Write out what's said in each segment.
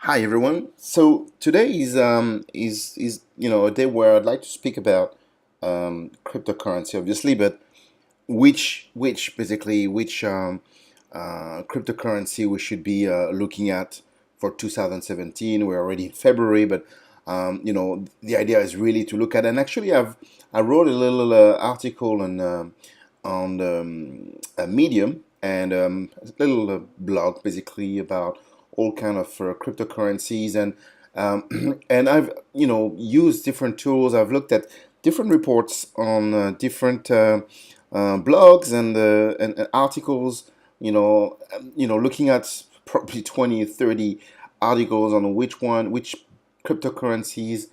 Hi everyone. So today is a day where I'd like to speak about cryptocurrency, obviously, but which cryptocurrency we should be looking at for 2017. We're already in February, but the idea is really to look at. And actually, I wrote a little article on Medium and a little blog basically about all kind of cryptocurrencies and and I've used different tools. I've looked at different reports on different blogs and articles. Looking at probably 20, 30 articles on which cryptocurrencies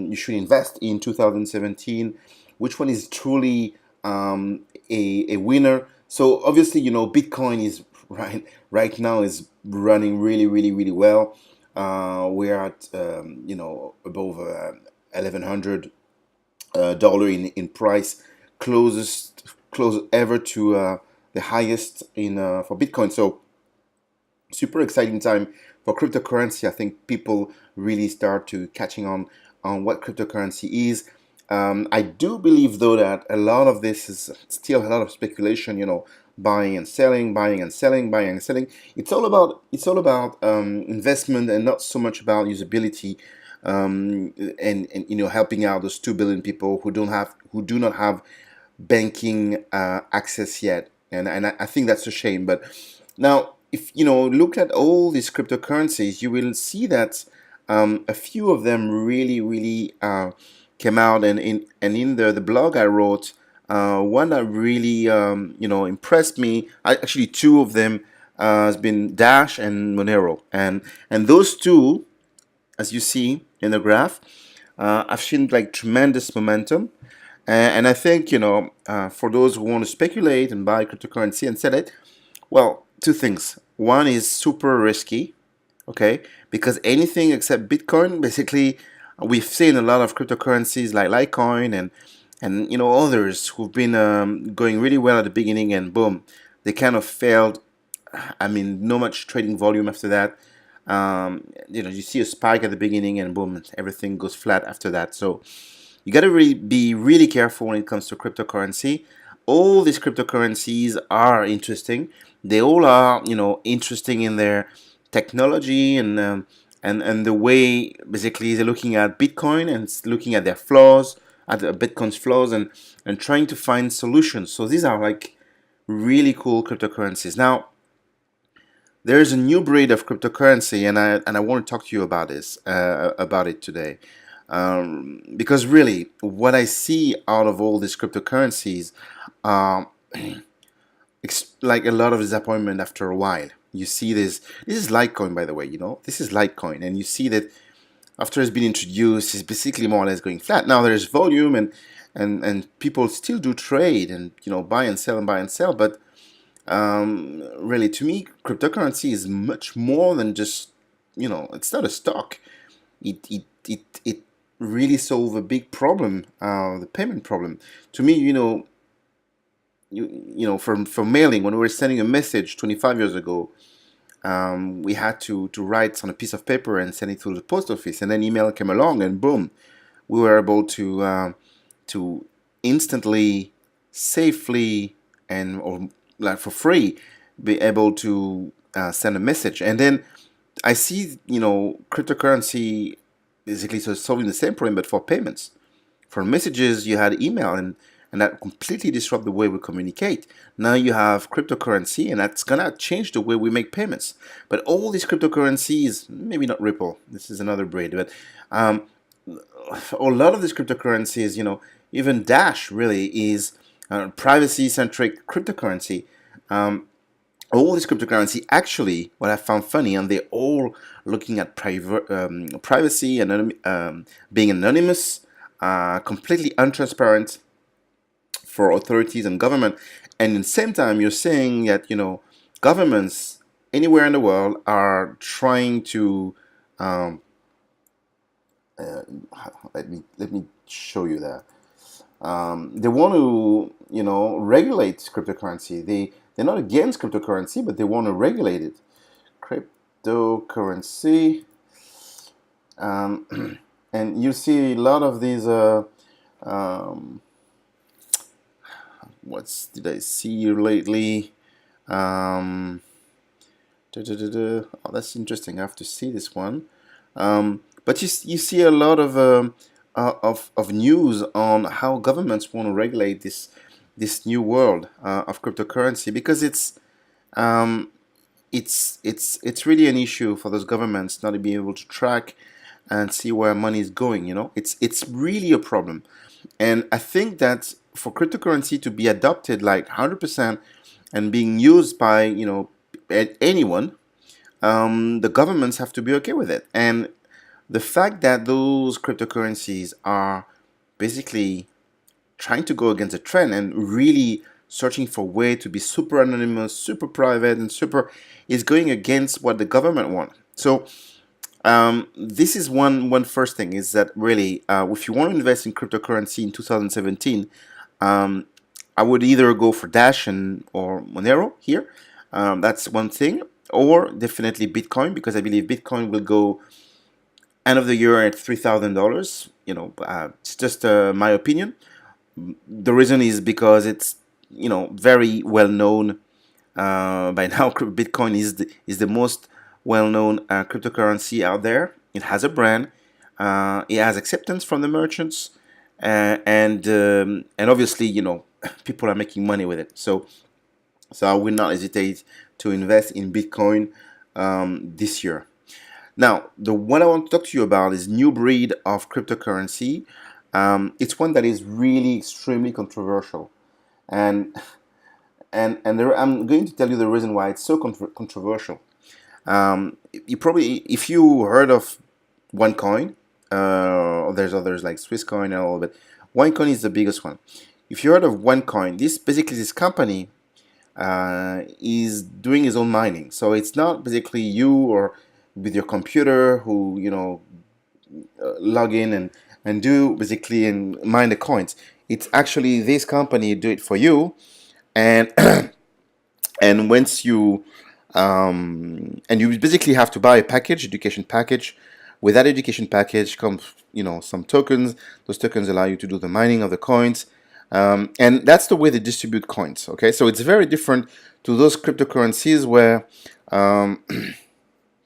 you should invest in 2017, which one is truly a winner. So obviously, Bitcoin is right now is running really, really, really well. We're at above $1,100 in price, closest ever to the highest in for Bitcoin. So super exciting time for cryptocurrency. I think people really start to catching on what cryptocurrency is. I do believe though that a lot of this is still a lot of speculation. Buying and selling, buying and selling, buying and selling. It's all about investment and not so much about usability. And helping out those 2 billion people who do not have banking access yet, and I think that's a shame. But now, if look at all these cryptocurrencies, you will see that a few of them really, really came out, and in the blog I wrote, one that really impressed me. Actually, two of them has been Dash and Monero, and those two, as you see in the graph, I've seen like tremendous momentum. And I think, for those who want to speculate and buy cryptocurrency and sell it, well, two things. One is super risky, okay, because anything except Bitcoin, basically, we've seen a lot of cryptocurrencies like Litecoin and others who've been going really well at the beginning, and boom, they kind of failed. I mean, no much trading volume after that. You see a spike at the beginning, and boom, everything goes flat after that. So you got to really be really careful when it comes to cryptocurrency. All these cryptocurrencies are interesting. They all are, interesting in their technology and the way basically they're looking at Bitcoin and looking at their flaws, at Bitcoin's flaws, and trying to find solutions. So these are like really cool cryptocurrencies. Now, there's a new breed of cryptocurrency, and I want to talk to you about this about it today, because really, what I see out of all these cryptocurrencies, um, it's like a lot of disappointment after a while. You see this. This is Litecoin, by the way. This is Litecoin, and you see that after it's been introduced, it's basically more or less going flat. Now there's volume, and people still do trade and buy and sell and buy and sell, but really, to me, cryptocurrency is much more than just, it's not a stock. It really solve a big problem, the payment problem. To me, for mailing, when we were sending a message 25 years ago, we had to write on a piece of paper and send it to the post office, and then email came along, and boom, we were able to instantly, safely, and or like for free, be able to send a message. And then I see, cryptocurrency basically so solving the same problem, but for payments. For messages, you had email, and that completely disrupt the way we communicate. Now you have cryptocurrency, and that's gonna change the way we make payments. But all these cryptocurrencies, maybe not Ripple, this is another breed, but um, a lot of these cryptocurrencies, even Dash really is privacy-centric cryptocurrency. Um, all this cryptocurrency, actually, what I found funny, and they're all looking at privacy and being anonymous, completely untransparent for authorities and government. And at the same time, you're saying that governments anywhere in the world are trying to um, uh, let me show you that. They want to, regulate cryptocurrency. They're not against cryptocurrency, but they want to regulate it. cryptocurrency, and you see a lot of these. Um, what did I see lately? Um, Oh, that's interesting. I have to see this one. But you see a lot of news on how governments want to regulate this new world of cryptocurrency because um, it's really an issue for those governments not to be able to track and see where money is going. It's really a problem, and I think that for cryptocurrency to be adopted like 100% and being used by anyone, the governments have to be okay with it. And the fact that those cryptocurrencies are basically trying to go against the trend and really searching for a way to be super anonymous, super private, and super is going against what the government want. So this is one first thing is that really, if you want to invest in cryptocurrency in 2017, I would either go for Dash or Monero here. That's one thing, or definitely Bitcoin because I believe Bitcoin will go end of the year at $3,000. It's just my opinion. The reason is because it's very well known by now. Bitcoin is the most well known cryptocurrency out there. It has a brand. It has acceptance from the merchants, and obviously people are making money with it. So I will not hesitate to invest in Bitcoin this year. Now, the one I want to talk to you about is new breed of cryptocurrency. It's one that is really extremely controversial, and I'm going to tell you the reason why it's so controversial. You probably, if you heard of OneCoin, there's others like Swisscoin and all, but OneCoin is the biggest one. If you heard of OneCoin, this company is doing his own mining. So it's not basically you or with your computer who log in and do basically and mine the coins. It's actually this company do it for you, and and once you and you basically have to buy a package, education package. With that education package comes some tokens. Those tokens allow you to do the mining of the coins, and that's the way they distribute coins. Okay, so it's very different to those cryptocurrencies where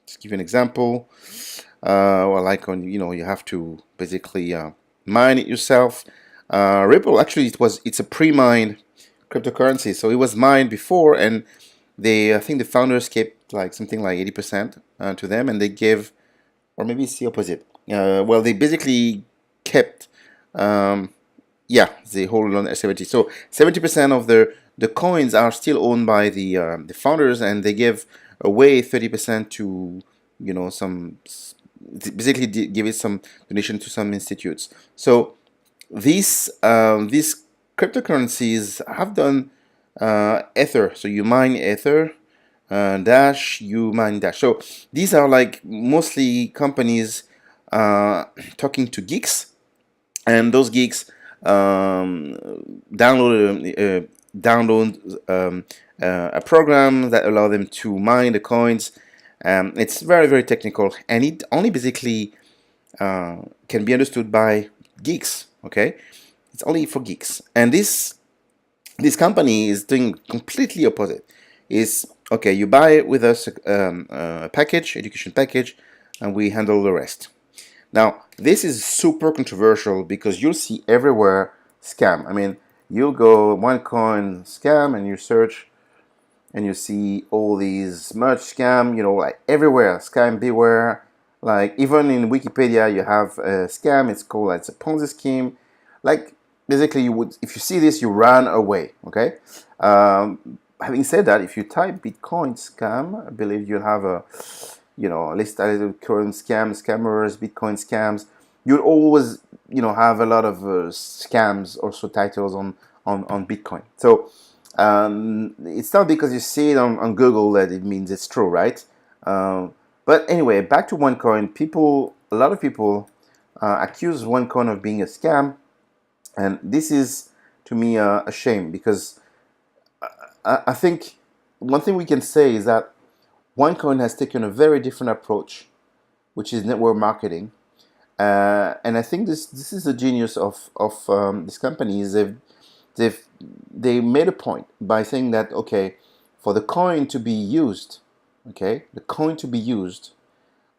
just give you an example. Well, like on you have to basically mine it yourself. Ripple actually it's a pre-mined cryptocurrency, so it was mined before, and I think the founders kept like something like 80% to them, and they gave, or maybe it's the opposite. Well, they basically kept, yeah, they hold on 70. So 70% of the coins are still owned by the founders, and they give away 30% to some basically give it some donation to some institutes. So these cryptocurrencies have done Ether. So you mine Ether, Dash, you mine Dash. So these are like mostly companies talking to geeks, and those geeks download a program that allow them to mine the coins. It's very, very technical, and it only basically can be understood by geeks. Okay, it's only for geeks, and this company is doing completely opposite. Is okay, you buy with us a package, education package, and we handle the rest. Now, this is super controversial because you'll see everywhere scam. I mean, you'll go OneCoin scam and you search and you see all these merge scam, like everywhere, scam beware. Like even in Wikipedia, you have a scam. It's a Ponzi scheme. Like basically, if you see this, you run away. Okay. Having said that, if you type Bitcoin scam, I believe you'll have a list of current scammers, Bitcoin scams. You'll always have a lot of scams also titles on Bitcoin. So it's not because you see it on Google that it means it's true, right? But anyway, back to OneCoin. A lot of people accuse OneCoin of being a scam, and this is to me a shame because I think one thing we can say is that OneCoin has taken a very different approach, which is network marketing. And I think this is the genius of this company. Is they've they made a point by saying that, okay, for the coin to be used, okay, the coin to be used,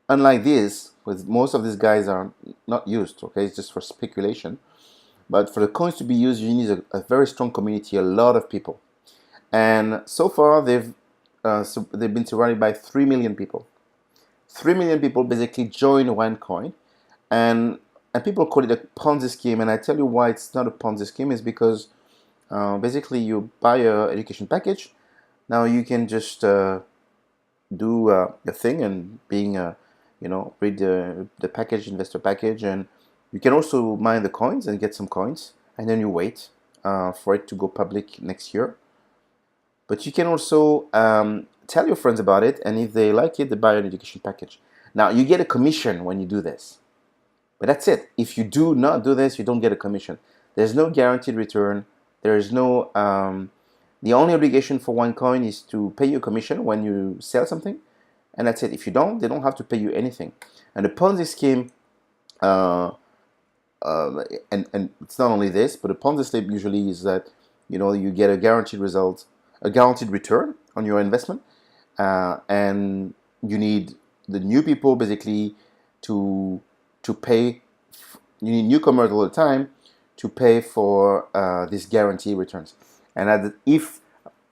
unlike this, with most of these guys are not used, okay, it's just for speculation. But for the coins to be used, you need a very strong community, a lot of people. And so far, they've been surrounded by 3 million people. 3 million people basically join OneCoin, and and people call it a Ponzi scheme. And I tell you why it's not a Ponzi scheme is because basically you buy a education package. Now you can just do a thing and being read the package, investor package, and you can also mine the coins and get some coins, and then you wait for it to go public next year. But you can also tell your friends about it, and if they like it, they buy an education package. Now you get a commission when you do this, but that's it. If you do not do this, you don't get a commission. There's no guaranteed return. There is no the only obligation for OneCoin is to pay you a commission when you sell something, and that's it. If you don't, they don't have to pay you anything. And the Ponzi scheme, uh, and it's not only this, but the Ponzi scheme usually is that you get a guaranteed result, a guaranteed return on your investment, and you need the new people basically to pay. You need newcomers all the time to pay for these guaranteed returns. And if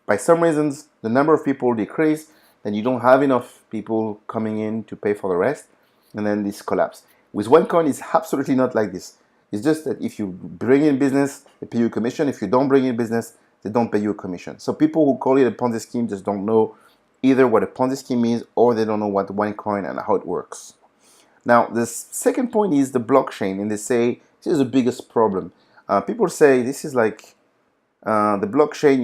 by some reasons the number of people decrease, then you don't have enough people coming in to pay for the rest, and then this collapse. With OneCoin, it's absolutely not like this. It's just that if you bring in business, they pay you a commission. If you don't bring in business, they don't pay you a commission. So people who call it a Ponzi scheme just don't know either what a Ponzi scheme is, or they don't know what OneCoin and how it works. Now, the second point is the blockchain, and they say this is the biggest problem. People say this is like the blockchain,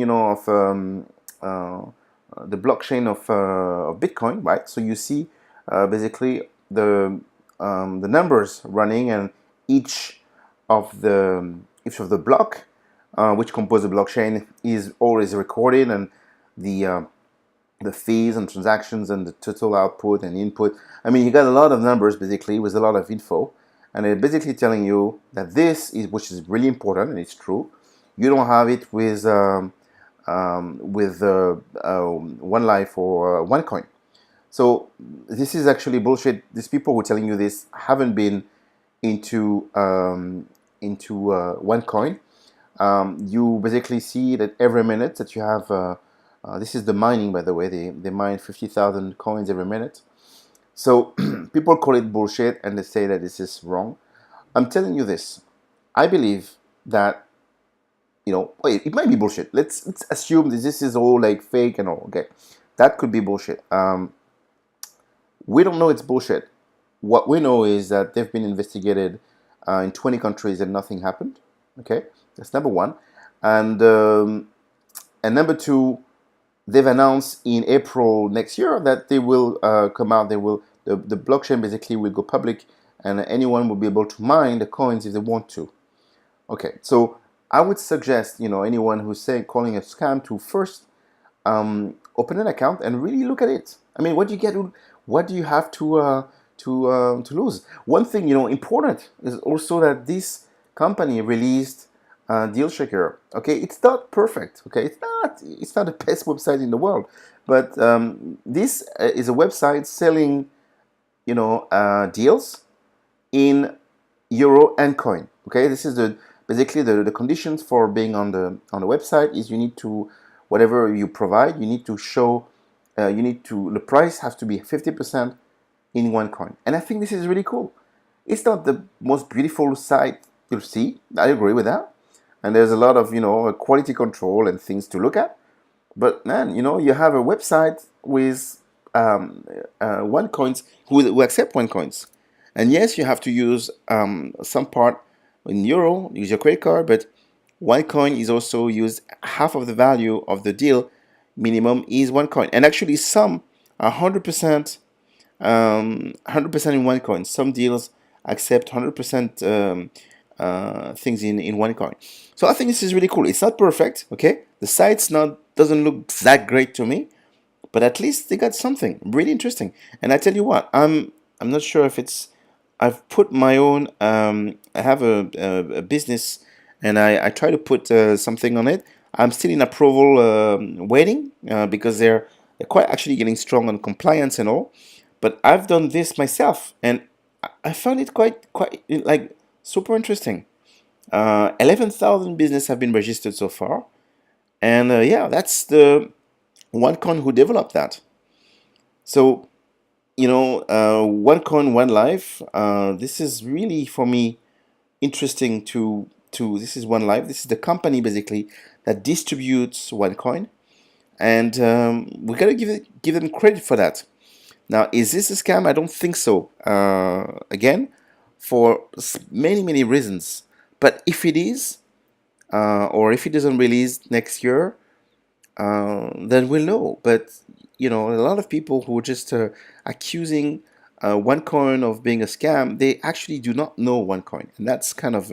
the blockchain of Bitcoin, right? So you see basically the numbers running, and each of the block which compose the blockchain is always recorded, and the fees and transactions and the total output and input. I mean, you got a lot of numbers basically with a lot of info, and they're basically telling you that this is, which is really important, and it's true. You don't have it with One Life or OneCoin. So this is actually bullshit. These people who are telling you this haven't been into OneCoin. You basically see that every minute that you have. This is the mining, by the way. They mine 50,000 coins every minute. So people call it bullshit, and they say that this is wrong. I'm telling you this. I believe that it might be bullshit. Let's assume that this is all like fake and all. Okay, that could be bullshit. We don't know it's bullshit. What we know is that they've been investigated in 20 countries and nothing happened. Okay, that's number one, and number two, they've announced in April next year that they will come out. The blockchain basically will go public, and anyone will be able to mine the coins if they want to. Okay, so I would suggest anyone who's calling it a scam to first open an account and really look at it. I mean, what do you get? What do you have to lose? One thing important is also that this company released Deal Shaker. Okay, it's not perfect. Okay, it's not the best website in the world, but this is a website selling deals in euro and coin. Okay, this is basically the conditions for being on the website is you need to, whatever you provide, you need to show the price has to be 50% in OneCoin. And I think this is really cool. It's not the most beautiful site you'll see. I agree with that. And there's a lot of quality control and things to look at. But man, you have a website with OneCoins who accept OneCoins. And yes, you have to use some part in euro, use your credit card, but OneCoin is also used half of the value of the deal. Minimum is OneCoin, and actually some are 100%, 100% in OneCoin. Some deals accept 100% things in OneCoin. So I think this is really cool. It's not perfect, okay? The site's doesn't look that great to me, but at least they got something really interesting. And I tell you what, I'm not sure if it's I've put my own I have a business, and I try to put something on it. I'm still in approval waiting because they're quite actually getting strong on compliance and all. But I've done this myself, and I found it quite like super interesting. 11,000 business have been registered so far, and yeah, that's the OneCoin who developed that. So OneCoin, One Life. This is really for me interesting to. This is One Life. This is the company basically that distributes OneCoin, and we gotta give them credit for that. Now, is this a scam? I don't think so. Again, for many reasons. But if it is, or if it doesn't release next year, then we'll know. But a lot of people who are just accusing OneCoin of being a scam, they actually do not know OneCoin, and that's kind of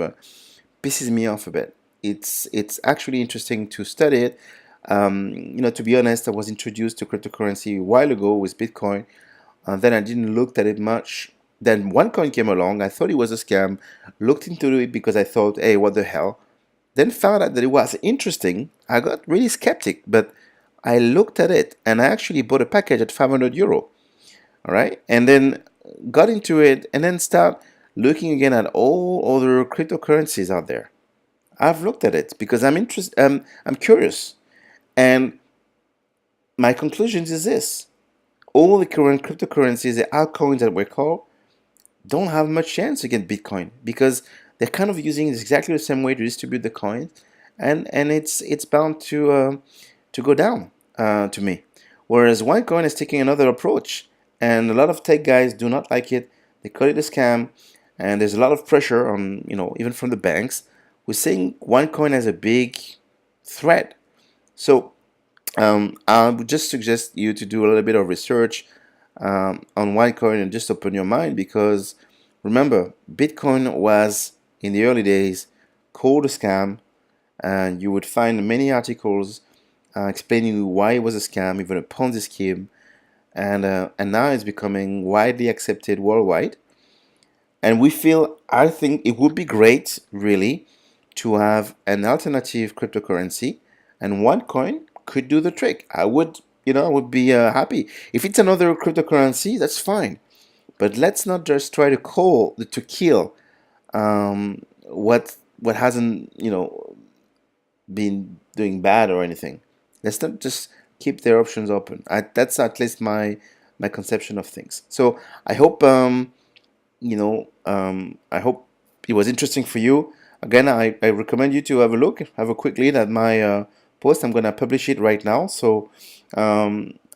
pisses me off a bit. It's actually interesting to study it. To be honest, I was introduced to cryptocurrency a while ago with Bitcoin, and then I didn't look at it much. Then OneCoin came along. I thought it was a scam. Looked into it because I thought, hey, what the hell? Then found out that it was interesting. I got really skeptic, but I looked at it and I actually bought a package at 500 euro. All right, and then got into it and then start looking again at all other cryptocurrencies out there. I've looked at it because I'm interested. I'm curious, and my conclusions is this: all the current cryptocurrencies, the altcoins that we call, don't have much chance against Bitcoin because they're kind of using exactly the same way to distribute the coins, and it's bound to go down to me. Whereas OneCoin is taking another approach, and a lot of tech guys do not like it. They call it a scam, and there's a lot of pressure on even from the banks. We're saying OneCoin has a big threat. So I would just suggest you to do a little bit of research on OneCoin and just open your mind because remember, Bitcoin was in the early days called a scam, and you would find many articles explaining why it was a scam, even a Ponzi scheme, and now it's becoming widely accepted worldwide. And I think it would be great, really, to have an alternative cryptocurrency, and OneCoin could do the trick. I would be happy. If it's another cryptocurrency, that's fine. But let's not just try to kill what hasn't been doing bad or anything. Let's not just keep their options open. That's at least my conception of things. So I hope I hope it was interesting for you. Again, I recommend you to have a look, have a quick read at my post. I'm gonna publish it right now. So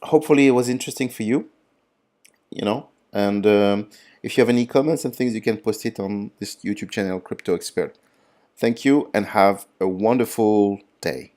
hopefully it was interesting for you. And if you have any comments and things, you can post it on this YouTube channel, Crypto Expert. Thank you and have a wonderful day.